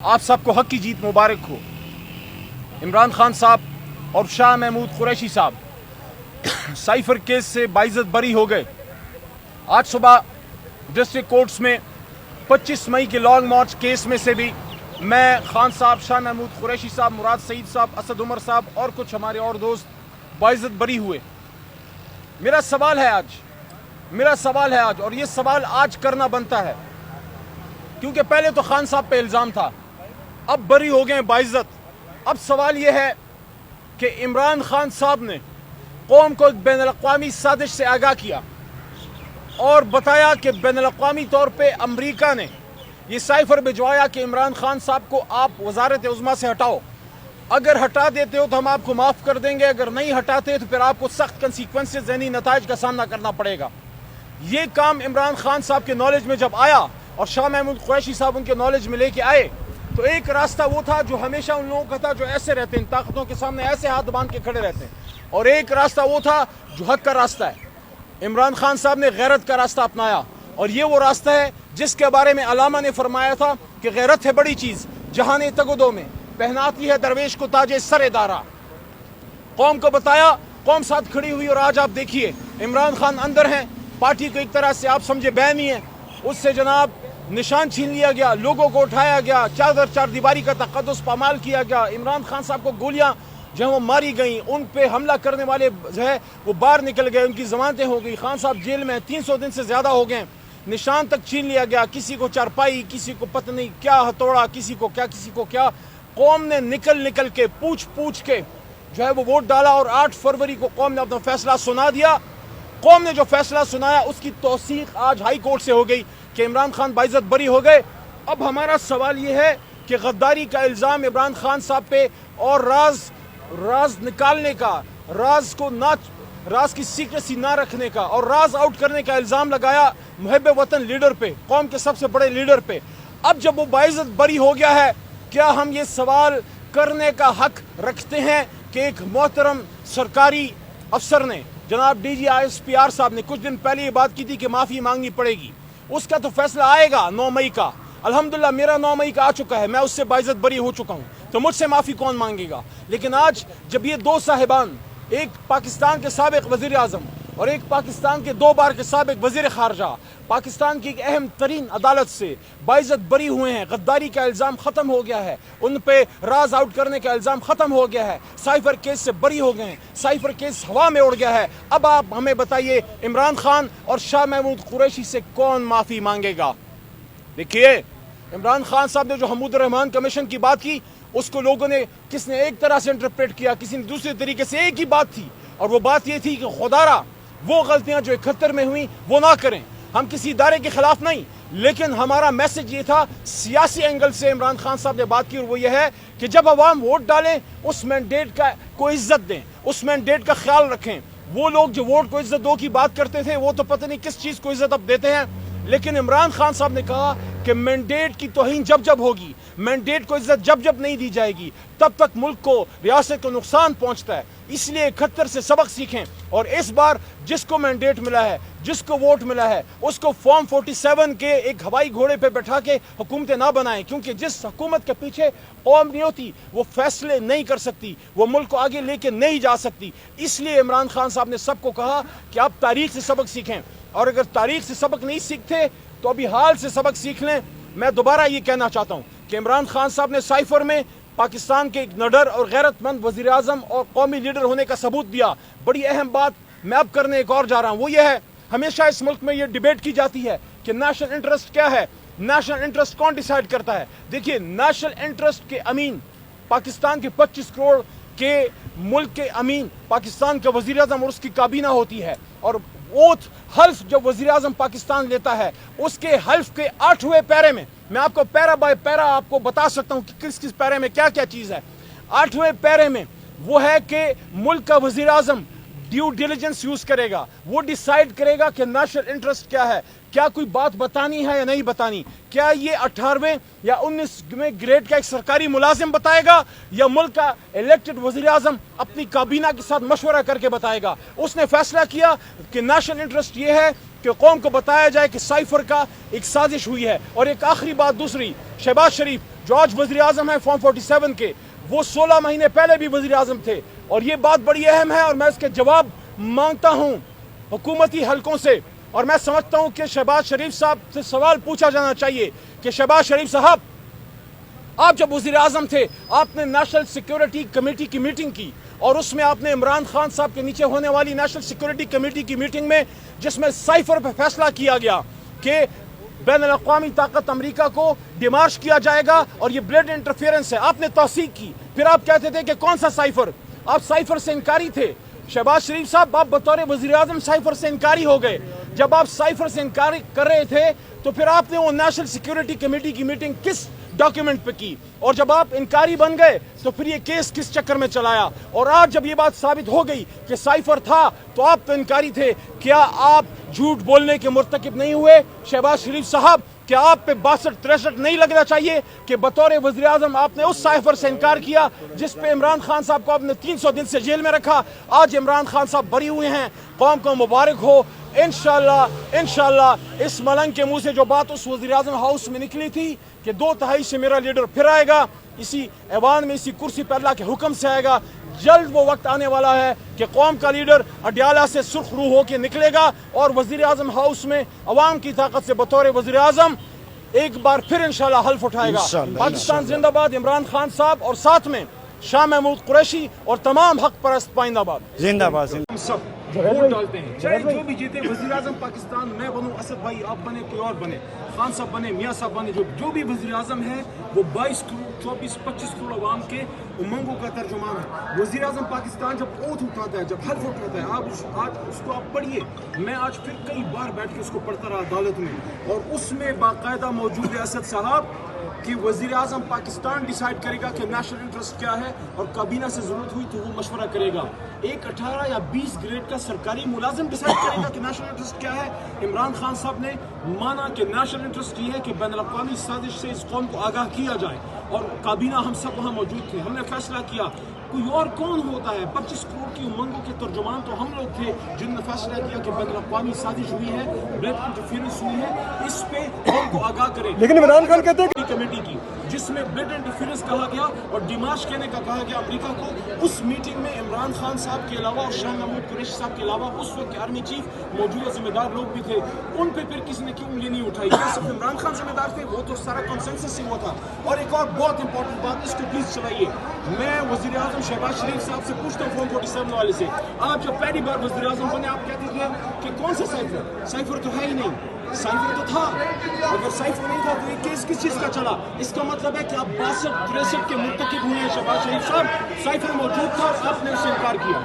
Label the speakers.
Speaker 1: آپ سب کو حق کی جیت مبارک ہو۔ عمران خان صاحب اور شاہ محمود قریشی صاحب سائفر کیس سے باعزت بری ہو گئے۔ آج صبح ڈسٹرکٹ کورٹس میں 25 مئی کے لانگ مارچ کیس میں سے بھی میں، خان صاحب، شاہ محمود قریشی صاحب، مراد سعید صاحب، اسد عمر صاحب اور کچھ ہمارے اور دوست باعزت بری ہوئے۔ میرا سوال ہے آج اور یہ سوال آج کرنا بنتا ہے، کیونکہ پہلے تو خان صاحب پہ الزام تھا، اب بری ہو گئے باعزت۔ اب سوال یہ ہے کہ عمران خان صاحب نے قوم کو ایک بین الاقوامی سازش سے آگاہ کیا اور بتایا کہ بین الاقوامی طور پہ امریکہ نے یہ سائفر بھجوایا کہ عمران خان صاحب کو آپ وزارت عظمیٰ سے ہٹاؤ، اگر ہٹا دیتے ہو تو ہم آپ کو معاف کر دیں گے، اگر نہیں ہٹاتے تو پھر آپ کو سخت کنسیکوینسز، ذہنی نتائج کا سامنا کرنا پڑے گا۔ یہ کام عمران خان صاحب کے نالج میں جب آیا اور شاہ محمود قریشی صاحب ان کے نالج میں لے کے آئے، تو ایک راستہ وہ تھا جو ہمیشہ ان لوگوں کا تھا جو ایسے رہتے ہیں، طاقتوں کے سامنے ایسے ہاتھ باندھ کے کھڑے رہتے ہیں، اور ایک راستہ وہ تھا جو حق کا راستہ ہے۔ عمران خان صاحب نے غیرت کا راستہ اپنایا، اور یہ وہ راستہ ہے جس کے بارے میں علامہ نے فرمایا تھا کہ غیرت ہے بڑی چیز، جہان تگدو میں پہناتی ہے درویش کو تاج سر دارا۔ قوم کو بتایا، قوم ساتھ کھڑی ہوئی، اور آج آپ دیکھیے عمران خان اندر ہیں، پارٹی کو ایک طرح سے آپ سمجھے بینی ہے، اس سے جناب نشان چھین لیا گیا، لوگوں کو اٹھایا گیا، چار دیواری کا تقدس پامال کیا گیا، عمران خان صاحب کو گولیاں جو ہیں وہ ماری گئیں، ان پہ حملہ کرنے والے جو ہے وہ باہر نکل گئے، ان کی ضمانتیں ہو گئی، خان صاحب جیل میں 300 دن سے زیادہ ہو گئے، نشان تک چھین لیا گیا، کسی کو چارپائی، کسی کو پتہ نہیں کیا ہتھوڑا، کسی کو کیا۔ قوم نے نکل کے پوچھ کے جو ہے وہ ووٹ ڈالا، اور 8 فروری کو قوم نے اپنا فیصلہ سنا دیا۔ قوم نے جو فیصلہ سنایا اس کی توثیق آج ہائی کورٹ سے ہو گئی کہ عمران خان باعزت بری ہو گئے۔ اب ہمارا سوال یہ ہے کہ غداری کا الزام عمران خان صاحب پہ اور راز نکالنے کا، راز کی سیکریسی نہ رکھنے کا اور راز آؤٹ کرنے کا الزام لگایا محب وطن لیڈر پہ، قوم کے سب سے بڑے لیڈر پہ۔ اب جب وہ باعزت بری ہو گیا ہے، کیا ہم یہ سوال کرنے کا حق رکھتے ہیں کہ ایک محترم سرکاری افسر نے، جناب ڈی جی ISPR صاحب نے کچھ دن پہلے یہ بات کی تھی کہ معافی مانگنی پڑے گی، اس کا تو فیصلہ آئے گا 9 مئی کا۔ الحمدللہ میرا 9 مئی کا آ چکا ہے، میں اس سے باعزت بری ہو چکا ہوں، تو مجھ سے معافی کون مانگے گا؟ لیکن آج جب یہ دو صاحبان، ایک پاکستان کے سابق وزیر اعظم اور ایک پاکستان کے 2 بار کے سابق وزیر خارجہ، پاکستان کی ایک اہم ترین عدالت سے باعزت بری ہوئے ہیں، غداری کا الزام ختم ہو گیا ہے، ان پہ راز آؤٹ کرنے کا الزام ختم ہو گیا ہے، سائفر کیس سے بری ہو گئے ہیں، سائفر کیس ہوا میں اڑ گیا ہے۔ اب آپ ہمیں بتائیے عمران خان اور شاہ محمود قریشی سے کون معافی مانگے گا؟ دیکھیے عمران خان صاحب نے جو حمود الرحمان کمیشن کی بات کی، اس کو لوگوں نے کس نے ایک طرح سے انٹرپریٹ کیا، کسی نے دوسرے طریقے سے، ایک ہی بات تھی، اور وہ بات یہ تھی کہ خدارا وہ غلطیاں جو 71 میں ہوئیں وہ نہ کریں۔ ہم کسی ادارے کے خلاف نہیں، لیکن ہمارا میسج یہ تھا، سیاسی اینگل سے عمران خان صاحب نے بات کی، اور وہ یہ ہے کہ جب عوام ووٹ ڈالیں اس مینڈیٹ کو عزت دیں، اس مینڈیٹ کا خیال رکھیں۔ وہ لوگ جو ووٹ کو عزت دو کی بات کرتے تھے، وہ تو پتہ نہیں کس چیز کو عزت اب دیتے ہیں، لیکن عمران خان صاحب نے کہا کہ مینڈیٹ کی توہین جب ہوگی، مینڈیٹ کو عزت جب نہیں دی جائے گی، تب تک ملک کو، ریاست کو نقصان پہنچتا ہے۔ اس لیے 71 سے سبق سیکھیں، اور اس بار جس کو مینڈیٹ ملا ہے، جس کو ووٹ ملا ہے، اس کو فارم 47 کے ایک ہوائی گھوڑے پہ بٹھا کے حکومتیں نہ بنائیں، کیونکہ جس حکومت کے پیچھے قوم نہیں ہوتی وہ فیصلے نہیں کر سکتی، وہ ملک کو آگے لے کے نہیں جا سکتی۔ اس لیے عمران خان صاحب نے سب کو کہا کہ آپ تاریخ سے سبق سیکھیں، اور اگر تاریخ سے سبق نہیں سیکھتے تو ابھی حال سے سبق سیکھ لیں۔ میں دوبارہ یہ کہنا چاہتا ہوں کہ عمران خان صاحب نے سائفر میں پاکستان کے ایک نڈر اور غیرت مند وزیر اعظم اور قومی لیڈر ہونے کا ثبوت دیا۔ بڑی اہم بات میں اب کرنے ایک اور جا رہا ہوں، وہ یہ ہے، ہمیشہ اس ملک میں یہ ڈیبیٹ کی جاتی ہے کہ نیشنل انٹرسٹ کیا ہے، نیشنل انٹرسٹ کون ڈیسائیڈ کرتا ہے؟ دیکھیے نیشنل انٹرسٹ کے امین، پاکستان کے 25 کروڑ کے ملک کے امین پاکستان کا وزیر اعظم اور اس کی کابینہ ہوتی ہے، اور اوتھ حلف جب وزیر اعظم پاکستان لیتا ہے، اس کے حلف کے 8ویں پیرے میں، میں آپ کو پیرا بائی پیرا آپ کو بتا سکتا ہوں کہ کس پیرے میں کیا چیز ہے۔ 8ویں پیرے میں وہ ہے کہ ملک کا وزیر اعظم ڈیو ڈیلیجنس یوز کرے گا، وہ ڈیسائیڈ کرے گا کہ نیشنل انٹرسٹ کیا ہے، کیا کوئی بات بتانی ہے یا نہیں بتانی، کیا یہ 18ویں یا 19ویں گریڈ کا ایک سرکاری ملازم بتائے گا، یا ملک کا الیکٹڈ وزیر اعظم اپنی کابینہ کے ساتھ مشورہ کر کے بتائے گا۔ اس نے فیصلہ کیا کہ نیشنل انٹرسٹ یہ ہے کہ قوم کو بتایا جائے کہ سائفر کا ایک سازش ہوئی ہے۔ اور ایک آخری بات دوسری، شہباز شریف جو آج وزیر اعظم ہیں فارم 47 کے، وہ 16 مہینے پہلے بھی وزیر اعظم تھے. اور یہ بات بڑی اہم ہے اور میں اس کے جواب مانگتا ہوں حکومتی حلقوں سے. اور میں سمجھتا ہوں کہ شہباز شریف صاحب سے سوال پوچھا جانا چاہیے کہ شہباز شریف صاحب، آپ جب وزیر اعظم تھے آپ نے نیشنل سیکیورٹی کمیٹی کی میٹنگ کی، اور اس میں آپ نے عمران خان صاحب کے نیچے ہونے والی نیشنل سیکیورٹی کمیٹی کی میٹنگ میں، جس میں سائفر پہ فیصلہ کیا گیا کہ بین الاقوامی طاقت امریکہ کو ڈیمارش کیا جائے گا اور یہ بلیڈ انٹرفیئرنس ہے، آپ نے توثیق کی. پھر آپ کہتے تھے کہ کون سا سائفر؟ آپ سائفر سے انکاری تھے. شہباز شریف صاحب، آپ بطور وزیر اعظم سائفر سے انکاری ہو گئے. جب آپ سائفر سے انکاری کر رہے تھے تو پھر آپ نے وہ نیشنل سیکیورٹی کمیٹی کی میٹنگ کس ڈاکیومنٹ پہ کی؟ اور جب آپ انکاری بن گئے تو پھر یہ کیس کس چکر میں چلایا؟ اور آج جب یہ بات ثابت ہو گئی کہ سائفر تھا تو آپ تو انکاری تھے. کیا آپ جھوٹ بولنے کے مرتکب نہیں ہوئے؟ شہباز شریف صاحب، کیا آپ پہ 62-63 نہیں لگنا چاہیے کہ بطور وزیر اعظم آپ نے اس سائفر سے انکار کیا جس پہ عمران خان صاحب کو آپ نے 300 دن سے جیل میں رکھا؟ آج عمران خان صاحب بری ہوئے ہیں، قوم کو مبارک ہو. انشاءاللہ اس ملنگ کے منہ سے جو بات اس وزیر اعظم ہاؤس میں نکلی تھی کہ 2/3 سے میرا لیڈر پھر آئے گا، اسی ایوان میں، اسی کرسی پر اللہ کے حکم سے آئے گا. جلد وہ وقت آنے والا ہے کہ قوم کا لیڈر اڈیالہ سے سرخ روح ہو کے نکلے گا اور وزیر اعظم ہاؤس میں عوام کی طاقت سے بطور وزیر اعظم ایک بار پھر انشاءاللہ حلف اٹھائے گا. پاکستان زندہ باد، عمران خان صاحب اور ساتھ میں شاہ محمود قریشی اور تمام حق پرست پائندہ باد.
Speaker 2: زندہ باد.
Speaker 1: ہم سب ووٹ ڈالتے ہیں، چاہے جو بھی جیتے، وزیر اعظم پاکستان میں بنوں، اسد بھائی آپ بنے، کوئی اور بنے، خان صاحب بنے، میاں صاحب بنے، جو بھی وزیر اعظم ہے وہ 22 کروڑ 24-25 کروڑ عوام کے امنگوں کا ترجمان ہے. وزیر اعظم پاکستان جب اوتھ اٹھاتا ہے، جب حلف اٹھاتا ہے، آج اس کو آپ پڑھیے. میں آج پھر کئی بار بیٹھ کے اس کو پڑھتا رہا عدالت میں، اور اس میں باقاعدہ موجود ہے اسد صاحب کہ وزیر اعظم پاکستان ڈیسائیڈ کرے گا کہ نیشنل انٹرسٹ کیا ہے، اور کابینہ سے ضرورت ہوئی تو وہ مشورہ کرے گا. ایک 18 یا 20 گریڈ کا سرکاری ملازم ڈیسائیڈ کرے گا کہ نیشنل انٹرسٹ کیا ہے. عمران خان صاحب نے مانا کہ نیشنل انٹرسٹ یہ ہے کہ بین الاقوامی سازش سے اس قوم کو آگاہ کیا جائے، اور کابینہ ہم سب وہاں موجود تھے. ہم نے فیصلہ کیا. کوئی اور کون ہوتا ہے؟ 25 کروڑ کی امنگوں کے ترجمان تو ہم لوگ تھے جن نے فیصلہ کیا کہ بین الاقوامی سازش ہوئی ہے، بلیڈ انٹرفیئرنس ہوئی ہے، اس پہ قوم کو آگاہ کریں.
Speaker 2: لیکن عمران خان کہتے ہیں
Speaker 1: کمیٹی کی جس میں بلیڈ انٹرفیئرنس کہا گیا اور ڈیمارش کہنے کا کہا گیا امریکہ کو. اس میٹنگ میں عمران خان صاحب کے علاوہ اور شاہ محمود قریشی صاحب کے علاوہ اس وقت کے آرمی چیف موجودہ ذمہ دار لوگ بھی تھے. ان پہ پھر کسی نے کیوں انگلی نہیں اٹھائی؟ کیا صرف عمران خان ذمہ دار تھے؟ وہ تو سارا کنسنسس سے ہوا تھا. اور ایک اور بہت امپورٹنٹ بات، اس کو پلیز چلائیے. میں وزیر اعظم شہباز شریف صاحب سے پوچھتا ہوں فارم 47 والے سے، آپ جب پہلی بار وزیر اعظم بنے آپ کہتے تھے کہ کون سا سائفر تو ہے ہی نہیں. سائفر تو تھا، اگر سائفر نہیں تھا تو یہ کیس کس چیز کا چلا؟ اس کا مطلب ہے کہ آپ 62-63 کے مرتکب ہوئے ہیں. شہباز شریف صاحب، سائفر موجود تھا اور آپ نے اس سے انکار کیا.